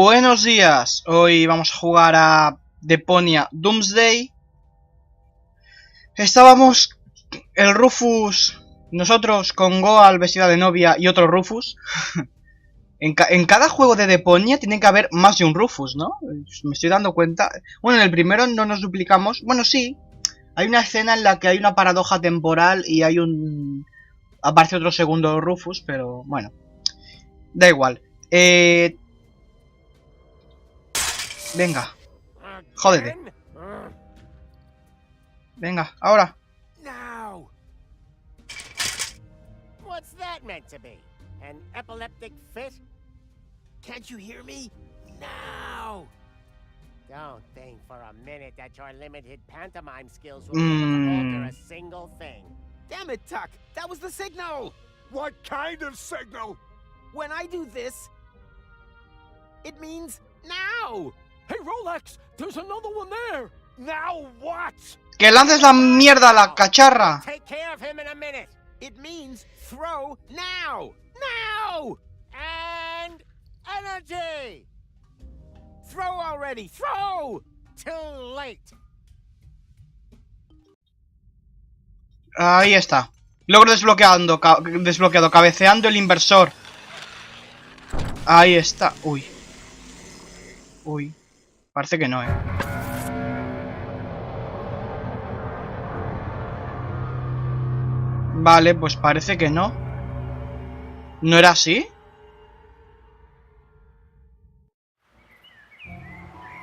Buenos días, hoy vamos a jugar a Deponia Doomsday. Estábamos el Rufus, nosotros con Goal vestida de novia y otro Rufus. En cada juego de Deponia tiene que haber más de un Rufus, ¿no? Me estoy dando cuenta. Bueno, en el primero no nos duplicamos. Bueno, sí. Hay una escena en la que hay una paradoja temporal y hay un... aparece otro segundo Rufus, pero bueno. Da igual. Venga. Jódete. Venga, ahora. Now. What's that meant to be? An epileptic fit? Can't you hear me? Now. Don't think for a minute that your limited pantomime skills will be able to alter a single thing. Damn it, Tuck! That was the signal! What kind of signal? When I do this, it means now! Hey, Rolex! There's another one there! Now what? ¡Que lances la mierda a la cacharra! Take care of him in a minute. It means throw now! Now! And energy. Throw already! Throw! Too late. Ahí está. Logro desbloqueado, cabeceando el inversor. Ahí está. Uy. Uy. Parece que no, Vale, pues parece que no. ¿No era así?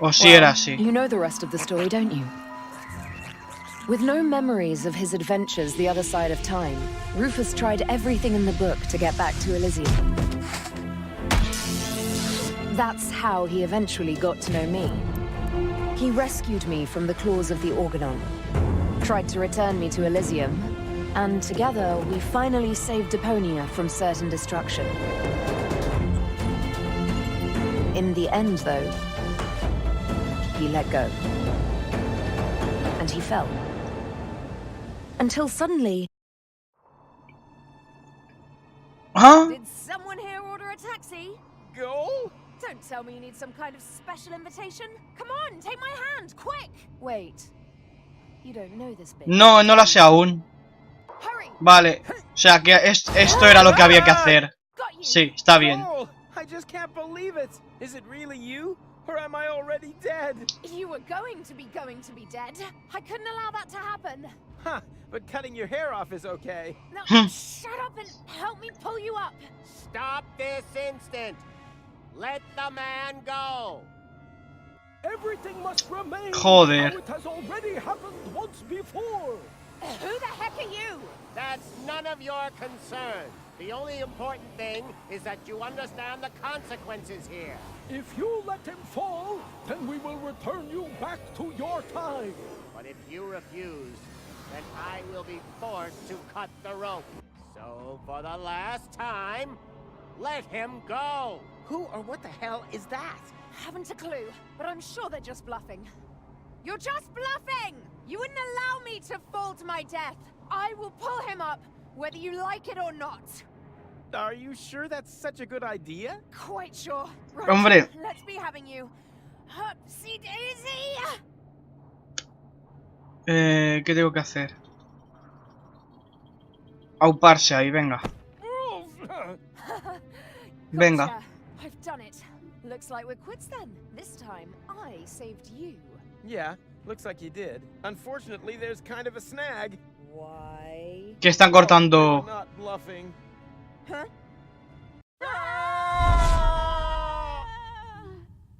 ¿O sí era así? You know the rest of the story, don't you? With no memories of his adventures the other side of time, Rufus tried everything in the book to get back to Elysium. That's how he eventually got to know me. He rescued me from the claws of the Organon, tried to return me to Elysium, and together we finally saved Deponia from certain destruction. In the end, though, he let go. And he fell. Until suddenly... Huh? Did someone here order a taxi? Go? Don't tell me you need some kind of special invitation. Come on, take my hand, quick! Wait. You don't know this bit. No, no la sé aún. Hurry! Vale. O sea que esto era lo que había que hacer. Got you! Sí, está bien. Oh, I just can't believe it! Is it really you? Or am I already dead? You were going to be dead. I couldn't allow that to happen. Huh, but cutting your hair off is okay. Now, shut up and help me pull you up. Stop this instant. Let the man go. Everything must remain Joder. how it has already happened once before. Who the heck are you? That's none of your concern. The only important thing is that you understand the consequences here. If you let him fall, then we will return you back to your time. But if you refuse, then I will be forced to cut the rope. So, for the last time, let him go. Who or what the hell is that? Haven't a clue, but I'm sure they're just bluffing. You're just bluffing! You wouldn't allow me to fall to my death. I will pull him up, whether you like it or not. Are you sure that's such a good idea? Quite sure. Right, Hombre. let's be having you. Upsy daisy! ¿Qué tengo que hacer? Auparse ahí, venga. Venga. Gotcha. I've done it. Looks like we're quits then. This time, I saved you. Yeah, looks like you did. Unfortunately, there's kind of a snag. Why? Que están cortando. I'm not bluffing. Huh?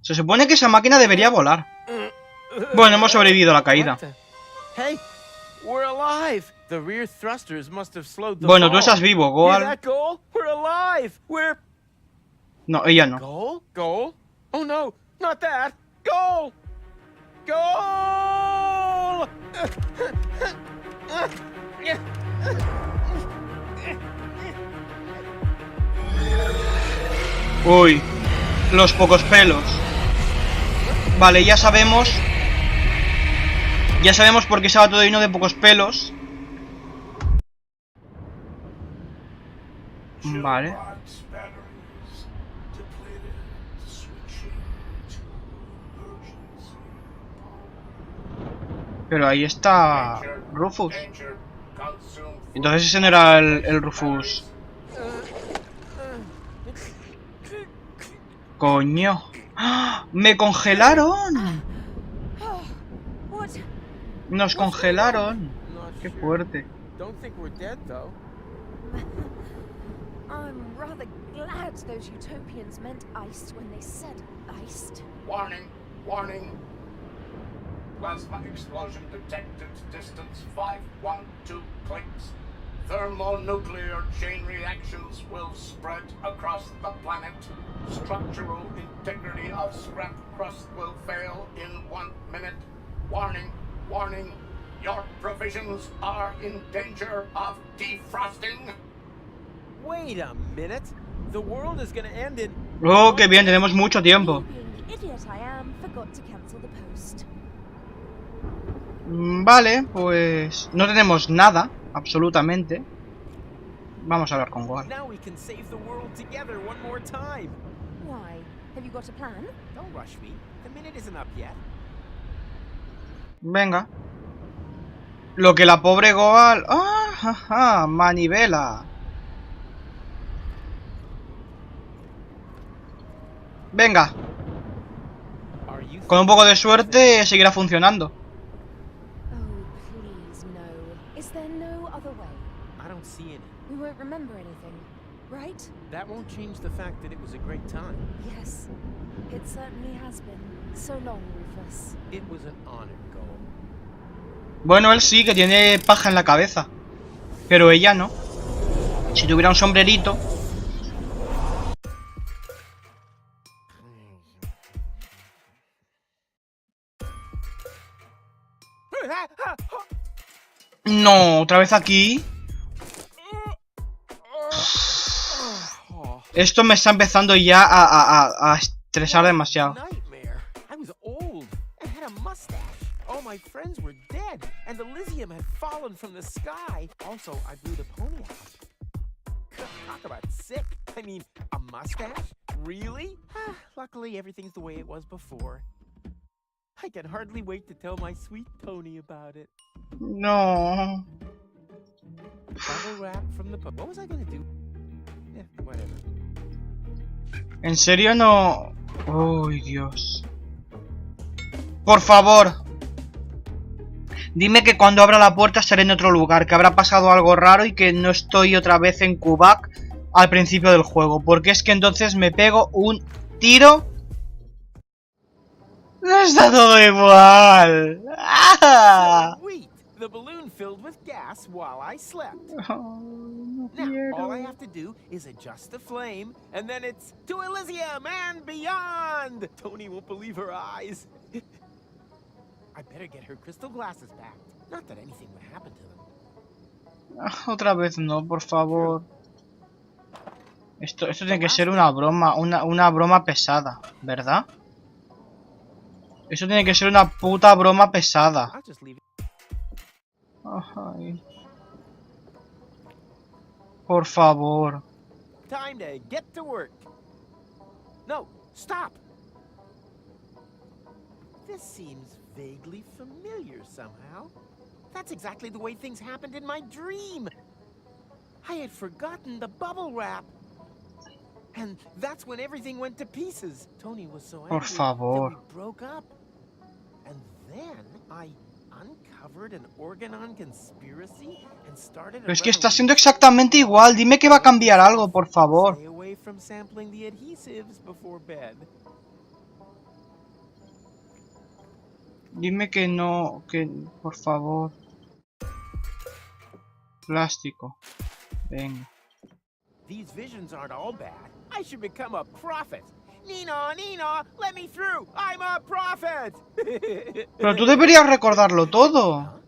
Se supone que esa máquina debería volar. Bueno, hemos sobrevivido a la caída. Hey, we're alive. The rear thrusters must have slowed the Bueno, fall. tú estás vivo, Hear Goal. that, Goal? We're alive. We're No, ella no. Goal? Goal? Oh no, not that. Goal! Goal! Uy, los pocos pelos. Vale, ya sabemos. Ya sabemos por qué se va todo lleno de pocos pelos. Vale. Pero ahí está Rufus. Entonces ese no era el Rufus. Coño. ¡Ah! ¡Me congelaron! What? Nos congelaron. Qué fuerte. Don't think we're dead, though. I'm rather glad those utopians meant iced when they said iced. Warning, warning. Plasma explosion detected. Distance 512 clicks. Thermonuclear chain reactions will spread across the planet. Structural integrity of scrap crust will fail in 1 minute. Warning, warning. Your provisions are in danger of defrosting. Wait a minute. The world is gonna end in... Oh, qué bien, tenemos mucho tiempo. Being the idiot I am, forgot to cancel the post. Vale, pues no tenemos nada, absolutamente. Vamos a hablar con Goal. Now we can save the world together one more time. Why? Have you got a plan? Don't rush me. The minute isn't up yet. Venga. Lo que la pobre Goal... ¡Ah! Jaja, manivela. Venga. Are you Con un poco de suerte seguirá funcionando. Oh, please, no. Is there no other way? I don't see any. We won't remember anything, right? That won't change the fact that it was a great time. Yes. It certainly has been. So long, Rufus. It was an honor, Goal. Bueno, él sí, que tiene paja en la cabeza. Pero ella no. Si tuviera un sombrerito... No, otra vez aquí. Esto me está empezando ya a estresar demasiado. Nightmare. I was old. I had a mustache. All my friends were dead, and Elysium had fallen from the sky. Also, I blew Deponia up. Talk about sick. I mean, a mustache? Really? Luckily, everything's the way it was before. I can hardly wait to tell my sweet Tony about it. No. Bubble wrap from the pub. What was I gonna do? Yeah, whatever. ¿En serio no? Uy, Dios. Por favor. Dime que cuando abra la puerta estaré en otro lugar, que habrá pasado algo raro y que no estoy otra vez en Quebec al principio del juego. Porque es que entonces me pego un tiro. No está todo igual. ¡Ah! Sweet. The balloon filled with gas while I slept. Oh, no Now, all I quiero. have to do is adjust the flame, and then it's to Elysium and beyond! Tony won't believe her eyes. I better get her crystal glasses back. Not that anything would happen to them. Otra vez no, por favor. Esto tiene que ser una broma, una broma pesada, ¿verdad? Eso tiene que ser una puta broma pesada. I'll just leave it. Ay. Por favor. Time to get to work. No, stop! This seems vaguely familiar somehow. That's exactly the way things happened in my dream. I had forgotten the bubble wrap. And that's when everything went to pieces. Tony was so angry Por favor. that we broke up. And then I uncovered an Organon conspiracy and started a Pero es que está revolution. siendo exactamente igual. Dime que va a cambiar algo, por favor. Stay away from sampling the adhesives before bed. Dime que no, que por favor. Plástico. Venga. These visions aren't all bad. I should become a prophet. Nina, Nina, let me through. I'm a prophet. Pero tú deberías recordarlo todo.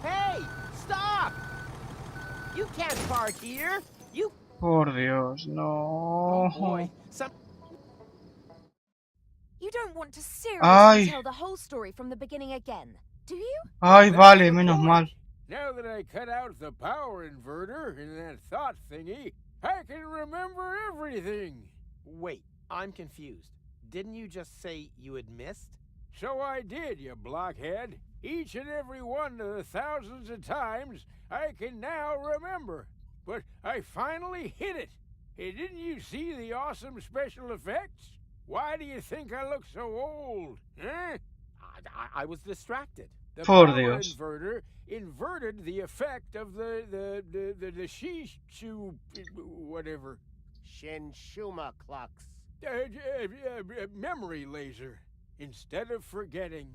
Hey, stop! You can't park here. You. Por Dios, Oh no. boy. Some. You don't want to seriously Ay. tell the whole story from the beginning again, do you? Ay, vale, menos mal. Now that I cut out the power inverter in that thought thingy, I can remember everything. Wait, I'm confused. Didn't you just say you had missed? So I did, you blockhead. Each and every one of the thousands of times I can now remember. But I finally hit it. Hey, didn't you see the awesome special effects? Why do you think I look so old? Huh? I was distracted. The Por power Dios. inverter inverted the effect of the shishu whatever. Shinshuma Klux. Memory laser. Instead of forgetting,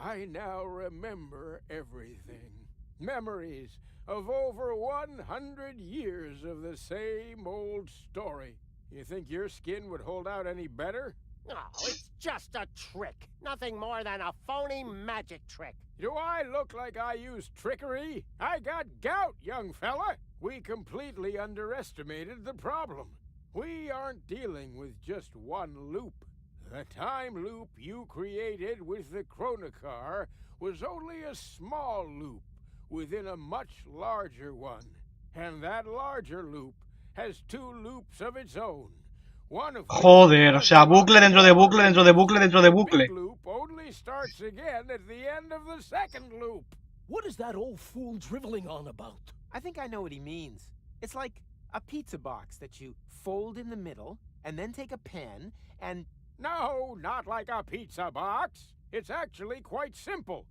I now remember everything. Memories of over 100 years of the same old story. You think your skin would hold out any better? Oh, it's just a trick. Nothing more than a phony magic trick. Do I look like I use trickery? I got gout, young fella. We completely underestimated the problem. We aren't dealing with just one loop. The time loop you created with the Chronocar was only a small loop within a much larger one. And that larger loop has two loops of its own. One of which Joder, o sea, bucle dentro de bucle dentro de bucle dentro de the bucle. big loop only starts again at the end of the second loop. What is that old fool driveling on about? I think I know what he means. It's like a pizza box that you fold in the middle, and then take a pen and... No, not like a pizza box. It's actually quite simple,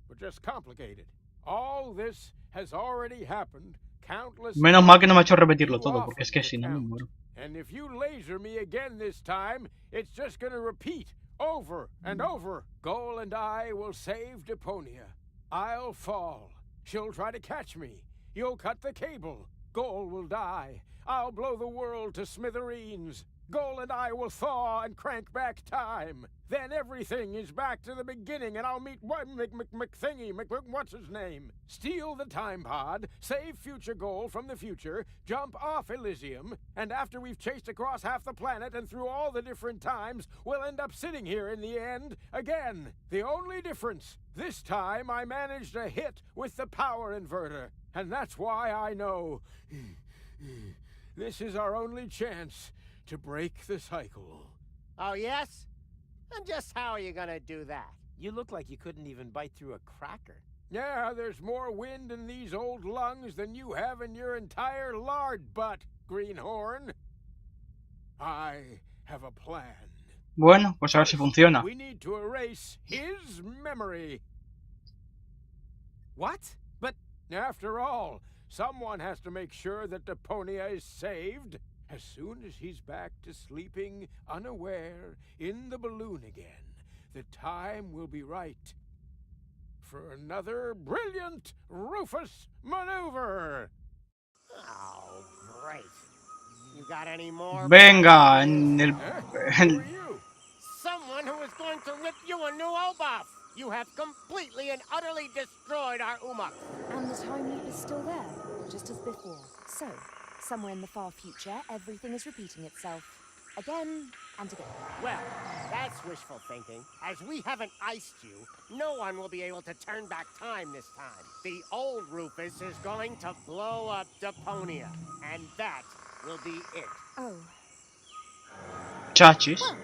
but just complicated. All this has already happened countless Menos mal que no me ha hecho times, repetirlo too todo, porque es que often si to no me count. muero. And if you laser me again this time, it's just gonna repeat over and over. Goal and I will save Deponia. I'll fall. She'll try to catch me. You'll cut the cable. Goal will die. I'll blow the world to smithereens. Goal and I will thaw and crank back time. Then everything is back to the beginning, and I'll meet what's his name? Steal the time pod, save future Goal from the future, jump off Elysium, and after we've chased across half the planet and through all the different times, we'll end up sitting here in the end again. The only difference, this time I managed a hit with the power inverter, and that's why I know this is our only chance to break the cycle. Oh, yes? And just how are you gonna do that? You look like you couldn't even bite through a cracker. Yeah, there's more wind in these old lungs than you have in your entire lard butt, Greenhorn. I have a plan. Bueno, pues a ver si funciona. We need to erase his memory. What? But... After all, someone has to make sure that Deponia is saved. As soon as he's back to sleeping unaware in the balloon again, the time will be right for another brilliant Rufus maneuver. Oh, great. You got any more? Venga, en el... Who are you? Someone who is going to rip you a new O-buff. You have completely and utterly destroyed our Umuk. And the time loop is still there, just as before. So, somewhere in the far future, everything is repeating itself. Again and again. Well, that's wishful thinking. As we haven't iced you, no one will be able to turn back time this time. The old Rufus is going to blow up Deponia, and that will be it. Oh. Chachis. Well,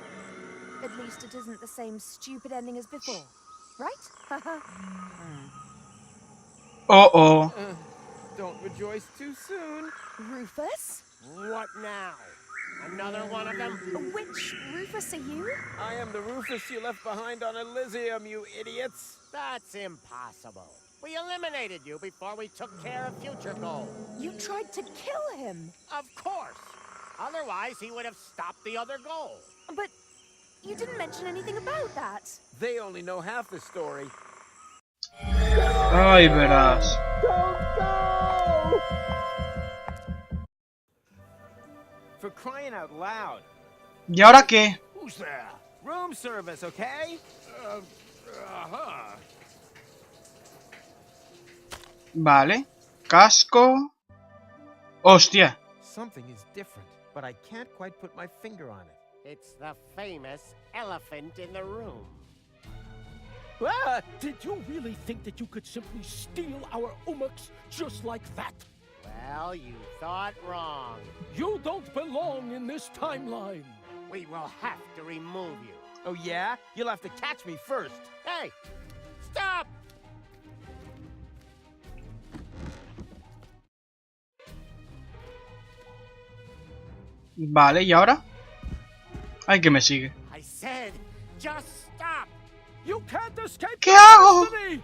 at least it isn't the same stupid ending as before, right? Oh. Don't rejoice too soon. Rufus? What now? Another one of them? Which Rufus are you? I am the Rufus you left behind on Elysium, you idiots. That's impossible. We eliminated you before we took care of future Goal. You tried to kill him. Of course. Otherwise, he would have stopped the other Goal. But you didn't mention anything about that. They only know half the story. Ay, verás. For crying out loud. ¿Y ahora qué? Who's there? Room service, okay? Vale. Casco. Hostia. Something is different, but I can't quite put my finger on it. It's the famous elephant in the room. Ah! Did you really think that you could simply steal our Umux just like that? Well, you thought wrong. You don't belong in this timeline. We will have to remove you. Oh yeah? You'll have to catch me first. Hey! Stop! Vale, ¿y ahora? Ay, que me sigue. I said, just stop! You can't escape ¿Qué hago? destiny!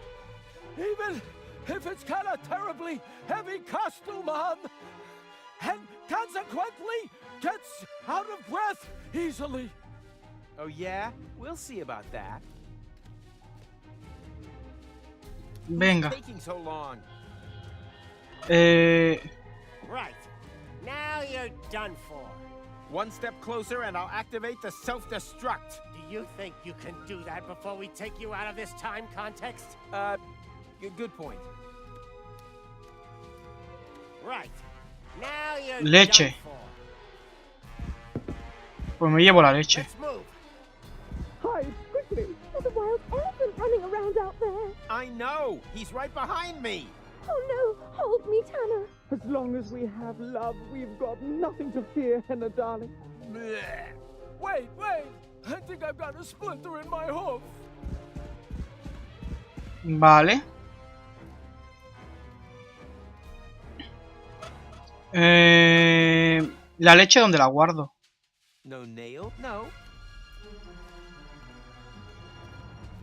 Even if it's got a terribly heavy costume on, and consequently gets out of breath easily. Oh yeah? We'll see about that. Venga. Taking so long. Right. Now you're done for. One step closer and I'll activate the self-destruct. Do you think you can do that before we take you out of this time context? Good point. Right. Now you're Leche. done for. Pues me llevo la leche. Let's move. Hide quickly! There's a wild elephant running around out there! I know! He's right behind me! Oh no! Hold me, Tanner! As long as we have love, we've got nothing to fear, Henna darling. Blech. Wait! I think I've got a splinter in my hoof. Vale. La leche, ¿dónde la guardo? No nail? No.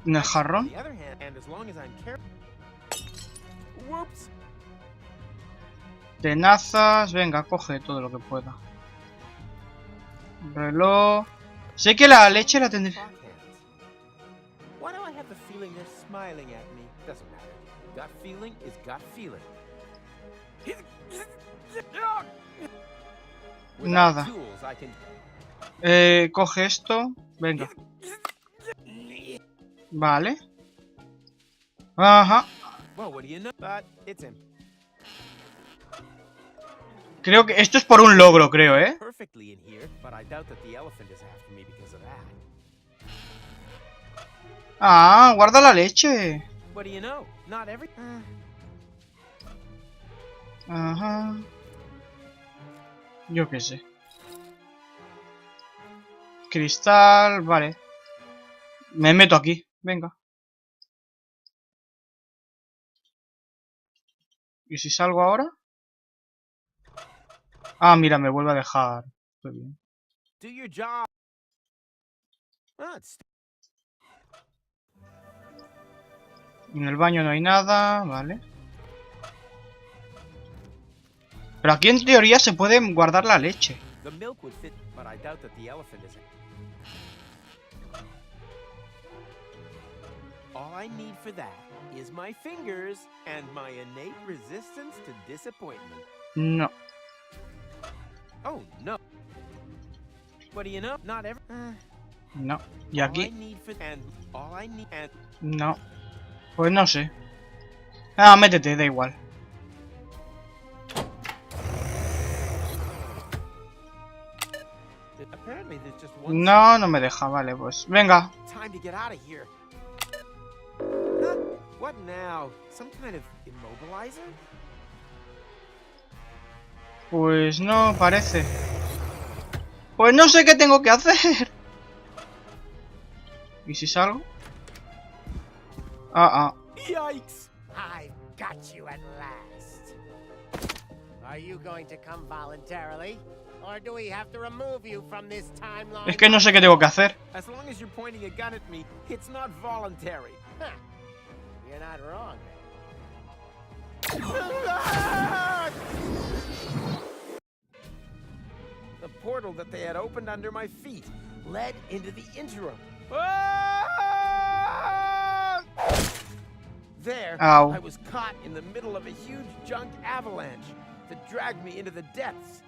¿En el jarrón? On the other hand, and as long as I'm careful. Whoops. Tenazas. Venga, coge todo lo que pueda. Reloj. Sé que la leche la tendré. Why do I have the feeling they're smiling at me? Doesn't matter. Gut feeling is gut feeling. Without Nada. tools, I can... Coge esto. Venga. Vale. Ajá. Well, what do you know? But it's him. Creo que esto es por un logro, creo, ¿eh? Perfectly in here, but I doubt that the elephant is after me because of that. Ah, guarda la leche. What do you know? Not every... Ajá. Yo qué sé. Cristal, vale. Me meto aquí, venga. ¿Y si salgo ahora? Ah, mira, me vuelve a dejar. Estoy bien. Do your job. Ah, it's... En el baño no hay nada, vale. Pero aquí en teoría se puede guardar la leche. The milk would fit, but I doubt that the elephant is... All I need for that is my fingers and my innate resistance to disappointment. No. Oh, no. What do you know? Not every... No. Y All I aquí, need for... And all I need... And... no. Pues no sé. Ah, métete, da igual. Apparently there's just one... No, no me deja, vale, pues venga. Time to get out of here. Huh? What now? Some kind of immobilizer? Pues no, parece. Pues no sé qué tengo que hacer. ¿Y si salgo? Ah, Yikes! I've got you at last. Are you going to come voluntarily? Or do we have to remove you from this timeline? es que no sé qué tengo que hacer. As long as you're pointing a gun at me, it's not voluntary. Huh. You're not wrong. The portal that they had opened under my feet led into the interim. There, Ow. I was caught in the middle of a huge junk avalanche that dragged me into the depths.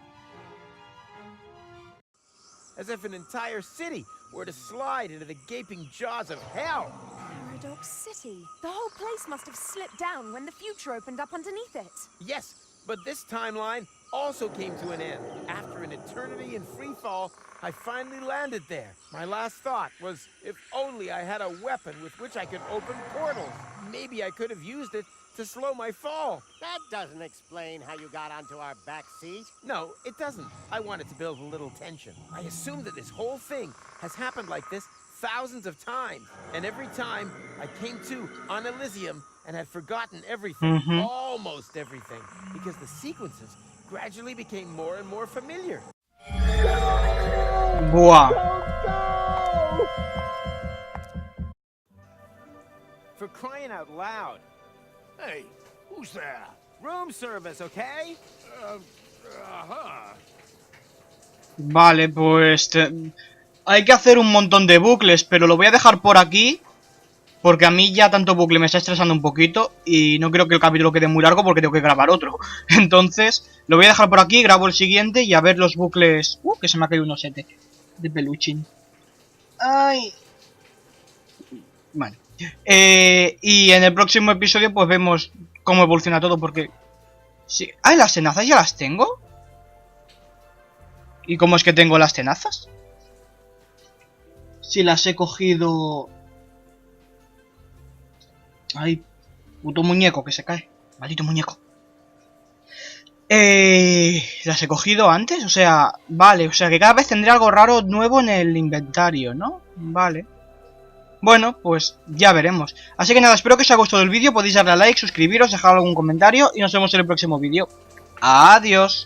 As if an entire city were to slide into the gaping jaws of hell. Paradox City. The whole place must have slipped down when the future opened up underneath it. Yes, but this timeline also came to an end. After an eternity in free fall, I finally landed there. My last thought was, if only I had a weapon with which I could open portals. Maybe I could have used it to slow my fall. That doesn't explain how you got onto our back seat. No, it doesn't. I wanted to build a little tension. I assume that this whole thing has happened like this thousands of times, and every time I came to on Elysium and had forgotten everything, almost everything, because the sequences gradually became more and more familiar. Buah. For crying out loud. Hey, who's there? Room service, okay? Vale, pues... hay que hacer un montón de bucles, pero lo voy a dejar por aquí. Porque a mí ya tanto bucle me está estresando un poquito. Y no creo que el capítulo quede muy largo porque tengo que grabar otro. Entonces, lo voy a dejar por aquí, grabo el siguiente y a ver los bucles... que se me ha caído un osete de peluchín. Ay. Vale. Y en el próximo episodio pues vemos cómo evoluciona todo porque... Sí. ¡Ay, las tenazas ya las tengo! ¿Y cómo es que tengo las tenazas? Si las he cogido... Ay, puto muñeco que se cae. Maldito muñeco. Las he cogido antes, o sea... Vale, o sea que cada vez tendré algo raro nuevo en el inventario, ¿no? Vale. Bueno, pues ya veremos. Así que nada, espero que os haya gustado el vídeo. Podéis darle a like, suscribiros, dejar algún comentario y nos vemos en el próximo vídeo. Adiós.